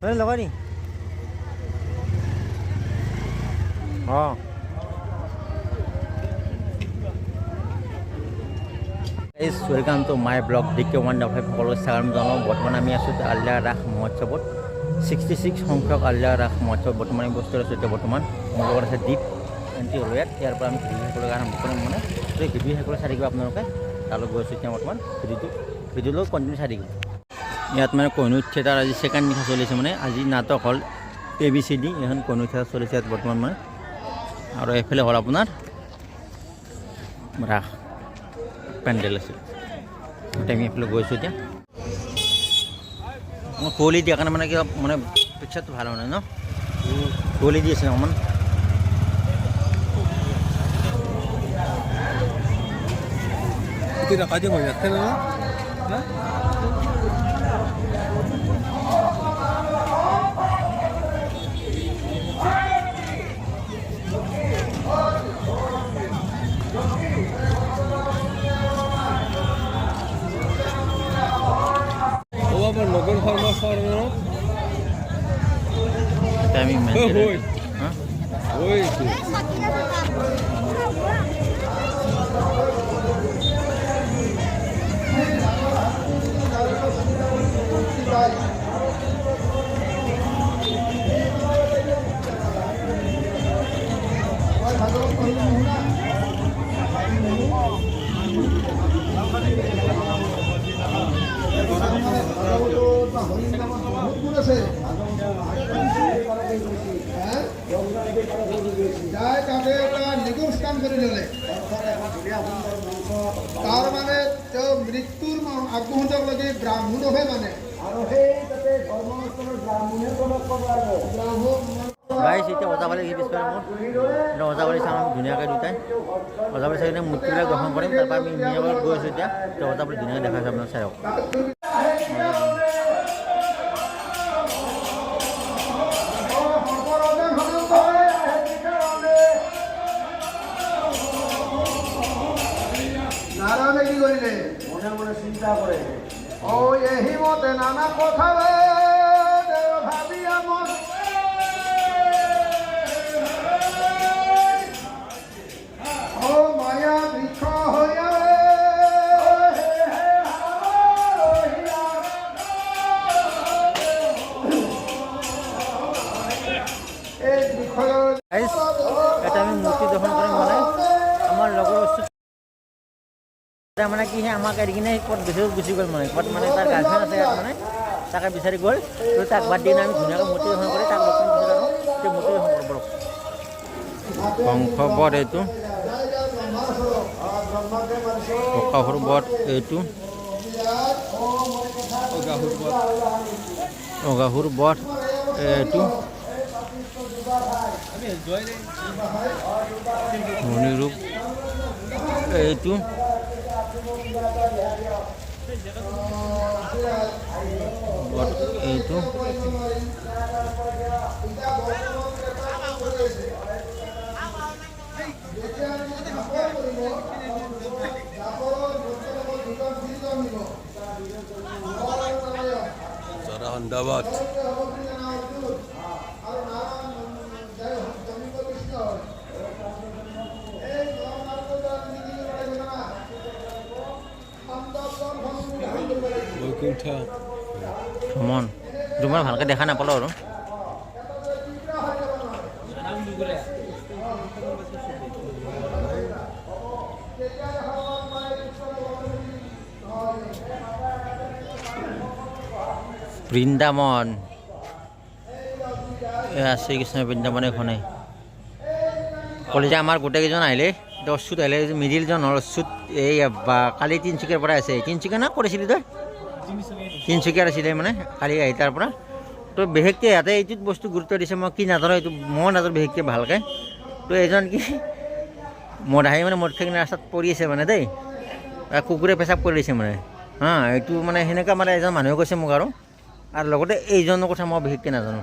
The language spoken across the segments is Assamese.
লগা নি অঁ welcome to my blog DK155 সকলোকে স্বাগতম জনাওঁ। বৰ্তমান আমি আছোঁ আলিয়া ৰাস মহোৎসৱত 66 সংখ্যক আলিয়া ৰাস মহোৎসৱ বৰ্তমান আমি বস্তু আছোঁ। এতিয়া বৰ্তমান মোৰ লগত আছে দ্বীপ এণ্টি ৰয়াত। ইয়াৰ পৰা আমি ভিডিঅ' শেষলৈকে আৰম্ভ কৰিম মানে এই ভিডিঅ' শেষলৈ চাই থাকিব আপোনালোকে। তালৈ গৈ আছোঁ এতিয়া বৰ্তমান ভিডিঅ'লৈ কণ্টিনিউ চাই থাকিব। ইয়াত মানে কহিনুৰ থিয়েটাৰ আজি ছেকেণ্ড নিশা চলিছে মানে আজি নাটক হ'ল ABCD এখন কহিনুৰ থিয়েটাৰ চলিছে ইয়াত বৰ্তমান মানে। আৰু এইফালে হ'ল আপোনাৰ ৰাস পেণ্ডেল আছে। আমি এইফালে গৈছোঁ এতিয়া মই কুঁৱলী দিয়াৰ কাৰণে মানে কিবা মানে পিকচাৰটো ভাল হয় ন কুঁৱলী দি আছে অকণমান। কাজে হয়ে যাচ্ছে না নগৰ ফাৰ্মা ফাৰ্মা আমি তাৰ মানে তেওঁ মৃত্যুৰ আগমুহূৰ্তলৈকে ব্ৰাহ্মণ হয় মানে আৰু সেই তাতে ধৰ্মস্থানৰ ব্ৰাহ্মণে গাইছ এতিয়া ওজাপালি সেই পিছফালে মোৰ ওজাপালি চাম আমি ধুনীয়াকৈ দুটাই ওজাপালি চাই কিনে মূৰ্তিবিলাক দৰ্শন কৰিম। তাৰপৰা আমি মিয়াবাৰত গৈ আছোঁ এতিয়া ওজাপালি ধুনীয়াকৈ দেখাইছোঁ আপোনাক চাই হওক। নারায়ণে কি করিলে মনে মনে চিন্তা করে ও এহি মতে নানা কথা ভাবিয়া মন ও মায়া বৃক্ষ হইয়া এই বৃক্ষ এটা আমি মূৰ্তি দৰ্শন কৰিম মানে আমাৰ লগৰ মানে কি আমাক এৰি কিনে ক'ত গুচি গ'ল মানে ক'ত মানে তাৰ গাৰ্লফ্ৰেণ্ড আছে ইয়াত মানে তাকে বিচাৰি গ'ল। তো তাক বাদ দি আমি ধুনীয়াকৈ মূৰ্তি দৰ্শন কৰি তাক লগ কৰিব বিচাৰোঁ। এতিয়া মূৰ্তি দৰ্শন কৰিব পাৰোঁ। শংখবধ এইটো অকাসুৰ বধ এইটো অকাসুৰ বধ এইটো মণিৰূপ এইটো এইটো अहमदाबाद ভ্ৰমণ তোমাৰ ভালকৈ দেখা নাপালোঁ আৰু বৃন্দাবন শ্ৰীকৃষ্ণ বৃন্দাবন এখনে কলিজা আমাৰ গোটেইকেইজন আহিলে অচ্যুত আহিলে মিডিলজন হ'ল অচ্যুত এই কালি তিনিচুকীয়াৰ পৰা আছে। তিনিচুকীয়া না কৰিছিলি তই তিনিচুকীয়াত আছিলে মানে কালি আহি তাৰ পৰা। তো বিশেষকৈ ইয়াতে এইটোত বস্তু গুৰুত্ব দিছে মই কি নাজানো এইটো মই নাজানো বিশেষকৈ ভালকৈ। তো এজন কি মদ আহি মানে মদ খাই কিনে ৰাস্তাত পৰি আছে মানে দেই কুকুৰে পেচাব কৰি দিছে মানে এইটো মানে সেনেকুৱা মানে এজন মানুহে কৈছে মোক আৰু লগতে এইজনৰ কথা মই বিশেষকৈ নাজানো।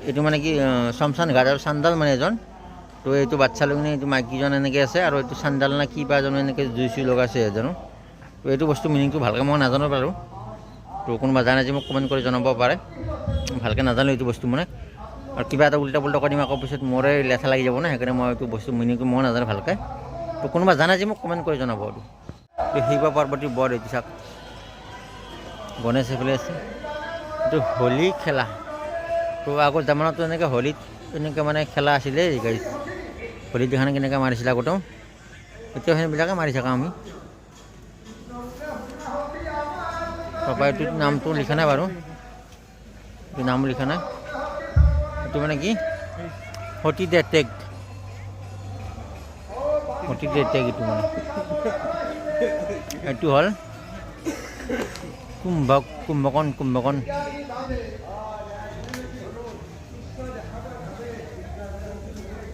এইটো মানে কি শমশান ঘাট আৰু চান্দাল মানে এজন। তো এইটো বাচ্চা লৈ কিনে এইটো মাইকীজন এনেকৈ আছে আৰু এইটো চান্দাল না কি বা জানো এনেকৈ জুই চুই লগাইছে এজনো। তো এইটো বস্তু মিনিংটো ভালকৈ মই নাজানো বাৰু। তো কোনোবা জানে যে মোক কমেণ্ট কৰি জনাব পাৰে ভালকৈ নাজানো এইটো বস্তু মানে আৰু কিবা এটা উল্টা পুল্টা কৰিম আকৌ পিছত মোৰে লেঠা লাগি যাব না সেইকাৰণে মই এইটো বস্তু মিনিংটো মই নাজানো ভালকৈ তো কোনোবা জানে যে মোক কমেণ্ট কৰি জনাব আৰু তো শিৱ পাৰ্বতী বৰ এইটো চাওক গণেশ এইফালে আছে এইটো হোলী খেলা তো আগৰ জামানাতো এনেকৈ হোলীত এনেকৈ মানে খেলা আছিলে গাইছ হোলীত দেখানে কেনেকৈ মাৰিছিলে আগতেও এতিয়াও সেইবিলাকে মাৰি থাকা আমি তাৰপৰা এইটো নামটো লিখা নাই বাৰু এইটো নাম লিখা নাই এইটো মানে কি সতীদাহ টেগ এইটো মানে এইটো হ'ল কুম্ভকণ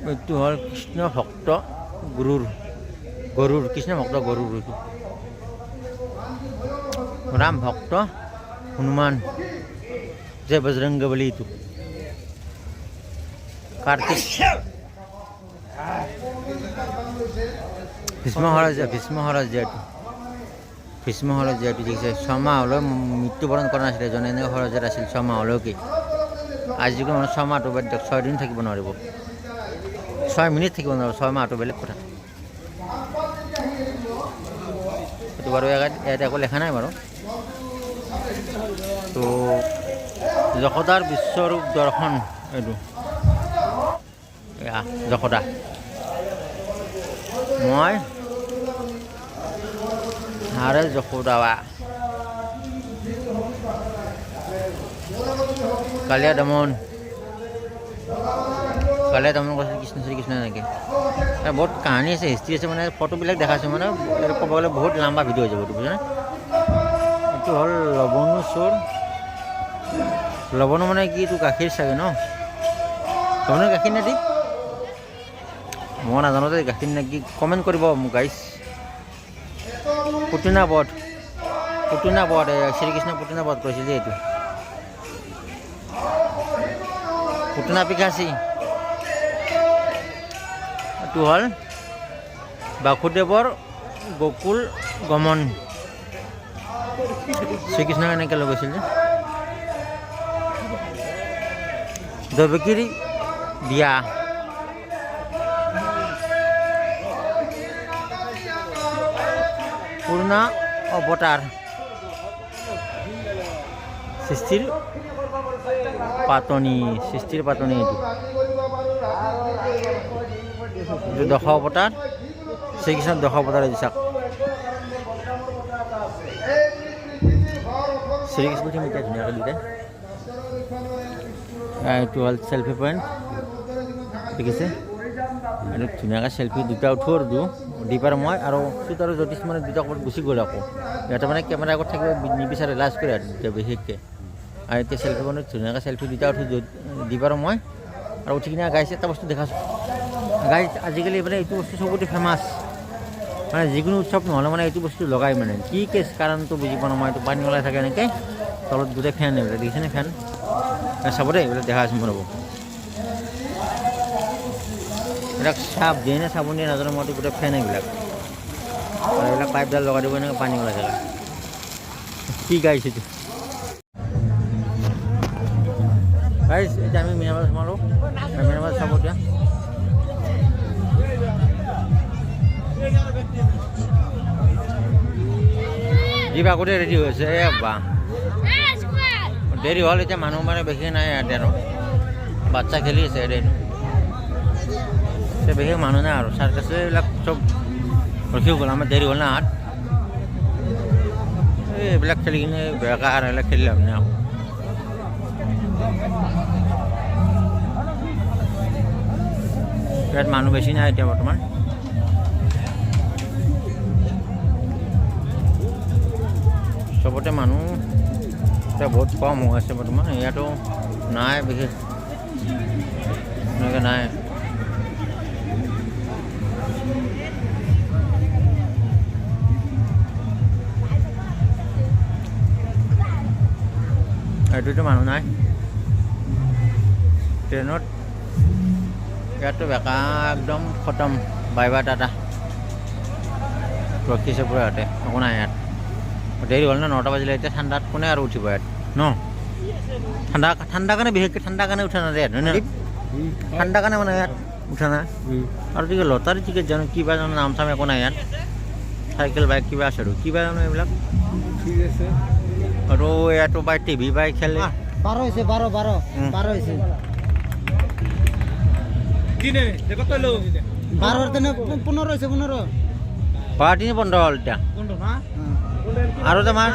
এইটো হ'ল কৃষ্ণ ভক্ত গৰুৰ কৃষ্ণ ভক্ত গৰুৰ এইটো ৰাম ভক্ত হনুমান জয় বজৰংগ বলি এইটো কাৰ্তিক ভীষ্ম হৰজ্যাটো দেখিছে 6 মাহলৈ মৃত্যুবৰণ কৰা নাছিলে এজন এনেকৈ হৰজ্যাত আছিল 6 মাহলৈকে আজিকালি মানুহ 6 মাহটো বাদ দিয়ক 6 দিন থাকিব নোৱাৰিব 6 মিনিট থাকিব নোৱাৰিব 6 মাহটো বেলেগ কথা এইটো বাৰু ইয়াত একো লেখা নাই বাৰু তো যশোদাৰ বিশ্বৰূপ দৰ্শন এইটো যশোদা মই হাৰে যশোদা কালিয়া দমন কৈছিল কৃষ্ণ শ্ৰীকৃষ্ণ এনেকৈ বহুত কাহিনী আছে হিষ্ট্ৰী আছে মানে ফটোবিলাক দেখাইছোঁ মানে ক'ব গ'লে বহুত লাম্বা ভিডিঅ' হৈ যাব এইটো বুজিছানে এইটো হ'ল লৱণো চোৰ লৱণো মানে কি এইটো গাখীৰ চাগে ন লৱণৰ গাখীৰ নে ঠিক মই নাজানো যে গাখীৰ নে কি কমেণ্ট কৰিব মোক গাইছ পুতনা বধ শ্ৰীকৃষ্ণ পুতনা বধ কৰিছিল যে এইটো পুতনা পিকাচি এইটো হ'ল বাসুদেৱৰ গকুল গমন শ্ৰীকৃষ্ণক এনেকৈ লৈ গৈছিল যে দেৱকীৰ বিয়া পূৰ্ণ অৱতাৰ সৃষ্টিৰ পাতনি এইটো দশ অৱতাৰ শ্ৰীকৃষ্ণৰ দশ অৱতাৰ চাওক শ্ৰীকৃষ্ণ এতিয়া ধুনীয়াকৈ দিলে এইটো হ'ল চেল্ফি পইণ্ট ঠিক আছে এইটো ধুনীয়াকৈ চেল্ফি দুটা উঠো আৰু দি পাৰোঁ মই আৰু চুত আৰু জ্যোতিষ মানে দুটা ক'ৰবাত গুচি গ'ল আকৌ সিহঁতে মানে কেমেৰা আগত থাকিব নিবিচাৰে লাজ কৰে আৰু বিশেষকৈ আৰু এতিয়া চেল্ফি পইণ্টত ধুনীয়াকৈ চেল্ফি দুটা উঠো দি পাৰোঁ মই আৰু উঠি কিনে গাইছ এটা বস্তু দেখাইছোঁ গাইছ আজিকালি মানে এইটো বস্তু চবতে ফেমাছ মানে যিকোনো উৎসৱ নহ'লে মানে এইটো বস্তু লগাই মানে কি কেছ কাৰণটো বুজি পোৱা নাই মই এইটো পানী ওলাই থাকে এনেকৈ তলত গোটেই ফেন এইবিলাক দেখিছেনে ফেন চাব দেই এইবিলাক দেখা আছে মোৰ ৰ'ব এইবিলাক চাপ দিয়ে নে চাবোন দিয়ে নাজানো মইতো গোটেই ফেন এইবিলাক আৰু এইবিলাক পাইপডাল লগাই দিব এনেকৈ পানী ওলাই থাকে কি গাইছ এইটো গাইছ এতিয়া আমি মিনাবাজ সোমালোঁ মিনাবাজ চাব এতিয়া যিবা আগতে ৰেডি হৈছে বা দেৰি হ'ল এতিয়া মানুহ মানে বেছি নাই ইয়াতে আৰু বাচ্চা খেলি আছে এতিয়া বিশেষ মানুহ নাই আৰু চাৰ্কাছ এইবিলাক চব ৰখি গ'ল আমাৰ দেৰি হ'ল না হাত এইবিলাক খেলি কিনে বেকাৰ এইবিলাক খেলি লাভ নাই আকৌ ইয়াত মানুহ বেছি নাই এতিয়া বৰ্তমান চবতে মানুহ এতিয়া বহুত কম হৈ আছে বৰ্তমান ইয়াতো নাই বিশেষ এনেকৈ নাই এইটোতো মানুহ নাই ট্ৰেইনত ইয়াতো বেকাৰ একদম খতম বাই বাই টাটা ৰখিছে পুৰা ইয়াতে একো নাই ইয়াত দেৰি হ'ল ন 9টা বাজিলে এতিয়া ঠাণ্ডাত কোনে আৰু উঠিব ইয়াত ন ঠাণ্ডা কাৰণে বিশেষকৈ ঠাণ্ডা কাৰণে উঠা নাযায় ইয়াত হয় ন ঠাণ্ডা কাৰণে মানে ইয়াত উঠা নাই আৰু কি লটাৰী টিকেট জানো কিবা জানো নাম চাম একো নাই ইয়াত চাইকেল বাইক কিবা আছে আৰু কিবা জানো এইবিলাক ঠিক আছে আৰু ইয়াতো বাই টিভি বাই খেলে 12 হৈছে 12 হৈছে কিনে দেখো তো লো 12 তেনে 15 হৈছে 15 পাৰ্টি বন্ধ হ'ল এতিয়া না আৰু তোমাৰ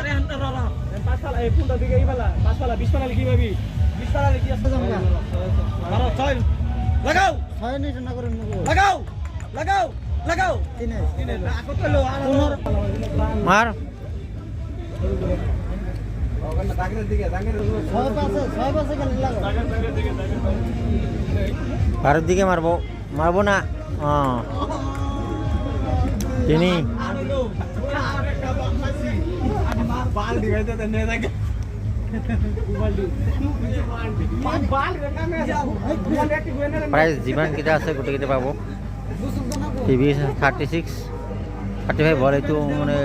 পাঁচফালা এই ফোনটা দিকে এইফালা পাঁচফালা 20 ফালা লিখি পাবি 20 ফালা লিখি আছে যামগা মারো ছয় লাগাও ছয় নিছ না করে নগো লাগাও লাগাও লাগাও তিনে আগত লো 15 মাৰ ছয় পাশে গেলে লাগো ভাৰত দিকে মাৰবো না তিনি বাল দিগাইতে নে থাকে প্ৰাইজ যিমানকেইটা আছে গোটেইকেইটা পাব টিভি 36 35 হ'ল এইটো মানে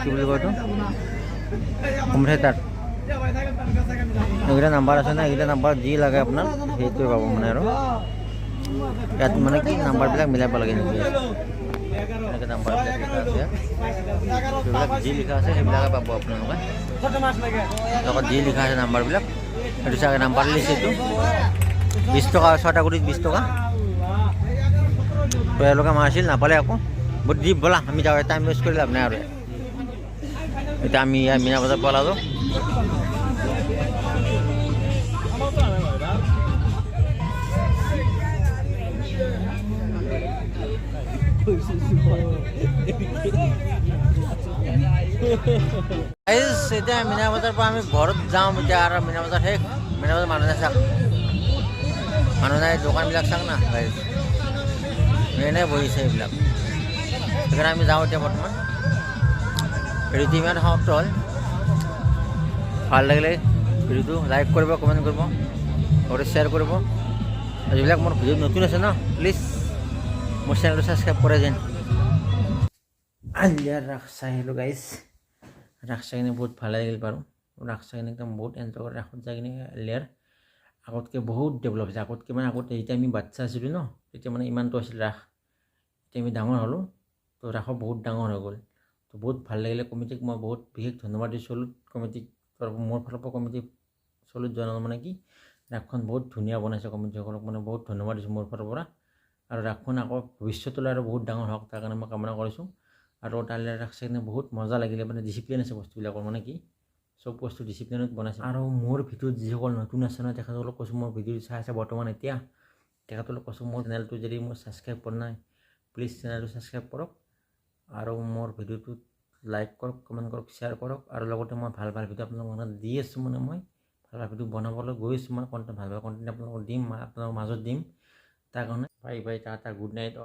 কি বুলি কয় এইটো হোম থিয়েটাৰ এইকেইটা নাম্বাৰ আছে না এইকেইটা নাম্বাৰ যি লাগে আপোনাৰ সেইটোৱে পাব মানে আৰু ইয়াত মানে কি নাম্বাৰবিলাক মিলাব লাগে এনেকৈ নাম্বাৰবিলাক লিখা আছে সেইবিলাক যি লিখা আছে সেইবিলাকে পাব আপোনালোকে লগত যি লিখা আছে নাম্বাৰবিলাক সেইটো চাগে নাম্বাৰ লিষ্ট এইটো 20 টকা 6টা গুটিত 20 টকা তো এওঁলোকে মাৰিছিল নাপালে আকৌ বহুত দিপ ব'লা আমি যাওঁ টাইম ৱেষ্ট কৰি লাভ নাই আৰু এতিয়া আমি ইয়াত মিনা বজাৰ পলালোঁ এতিয়া মিনা বজাৰ পৰা আমি ঘৰত যাওঁ এতিয়া আৰু মিনা বজাৰ শেষ মিনা বজাৰ মানুহ নাই চাওক মানুহ নাই দোকানবিলাক চাওক না এনেই বহিছে এইবিলাক সেইকাৰণে আমি যাওঁ এতিয়া বৰ্তমান ভিডিঅ'টো ইমান সমাপ্ত হ'ল ভাল লাগিলে ভিডিঅ'টো লাইক কৰিব কমেণ্ট কৰিব লগতে শ্বেয়াৰ কৰিব যিবিলাক মোৰ ভিডিঅ' নতুন আছে ন প্লিজ মোৰ চেনেলটো ছাবস্ক্ৰাইব কৰে যেন আলিয়াৰ ৰাস চাই আহিলোঁ গাইজ ৰাস চাই কিনে বহুত ভাল লাগিল বাৰু ৰাস চাই কিনে একদম বহুত এনজয় কৰে ৰাসত যাই কিনে আলিয়াৰ আগতকৈ বহুত ডেভেলপ হৈছে আগতকৈ মানে আগতে যেতিয়া আমি বাচ্চা আছিলোঁ ন তেতিয়া মানে ইমানটো আছিল ৰাস এতিয়া আমি ডাঙৰ হ'লোঁ তো ৰাসো বহুত ডাঙৰ হৈ গ'ল তো বহুত ভাল লাগিলে কমিটিক মই বহুত বিশেষ ধন্যবাদ দিছোঁ কমিটিক মোৰ ফালৰ পৰা কমিটি চলুত জনালোঁ মানে কি ৰাসখন বহুত ধুনীয়া বনাইছে কমিটিসকলক মানে বহুত ধন্যবাদ দিছোঁ মোৰ ফালৰ পৰা আৰু ৰাসখন আকৌ ভৱিষ্যতলৈ আৰু বহুত ডাঙৰ হওক তাৰ কাৰণে মই কামনা কৰিছোঁ আৰু তালৈ ৰাস চাই কিনে বহুত মজা লাগিলে মানে ডিচিপ্লিন আছে বস্তুবিলাকৰ মানে কি চব বস্তু ডিচিপ্লিনত বনাইছে আৰু মোৰ ভিডিঅ'ত যিসকল নতুন আছে নহয় তেখেতসকলক কৈছোঁ মোৰ ভিডিঅ' চাই আছে বৰ্তমান এতিয়া তেখেতসকলক কৈছোঁ মোৰ চেনেলটো যদি মোৰ ছাবস্ক্ৰাইব কৰা নাই প্লিজ চেনেলটো ছাবস্ক্ৰাইব কৰক আৰু মোৰ ভিডিঅ'টোত লাইক কৰক কমেণ্ট কৰক শ্বেয়াৰ কৰক আৰু লগতে মই ভাল ভাল ভিডিঅ' আপোনালোকৰ মাজত দি আছোঁ মানে মই ভাল ভাল ভিডিঅ' বনাবলৈ গৈ আছোঁ মানে কণ্টেণ্ট ভাল ভাল কণ্টেণ্ট আপোনালোকক দিম আপোনালোকৰ মাজত দিম তাৰ কাৰণে bye bye Tata good night